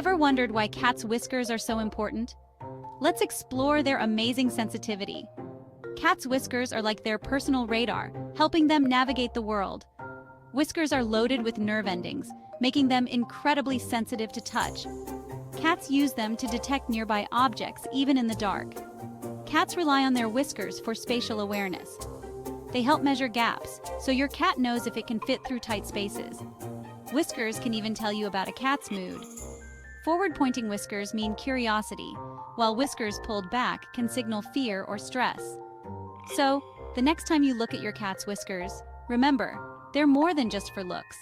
Ever wondered why cats' whiskers are so important? Let's explore their amazing sensitivity. Cats' whiskers are like their personal radar, helping them navigate the world. Whiskers are loaded with nerve endings, making them incredibly sensitive to touch. Cats use them to detect nearby objects, even in the dark. Cats rely on their whiskers for spatial awareness. They help measure gaps, so your cat knows if it can fit through tight spaces. Whiskers can even tell you about a cat's mood. Forward-pointing whiskers mean curiosity, while whiskers pulled back can signal fear or stress. So, the next time you look at your cat's whiskers, remember, they're more than just for looks.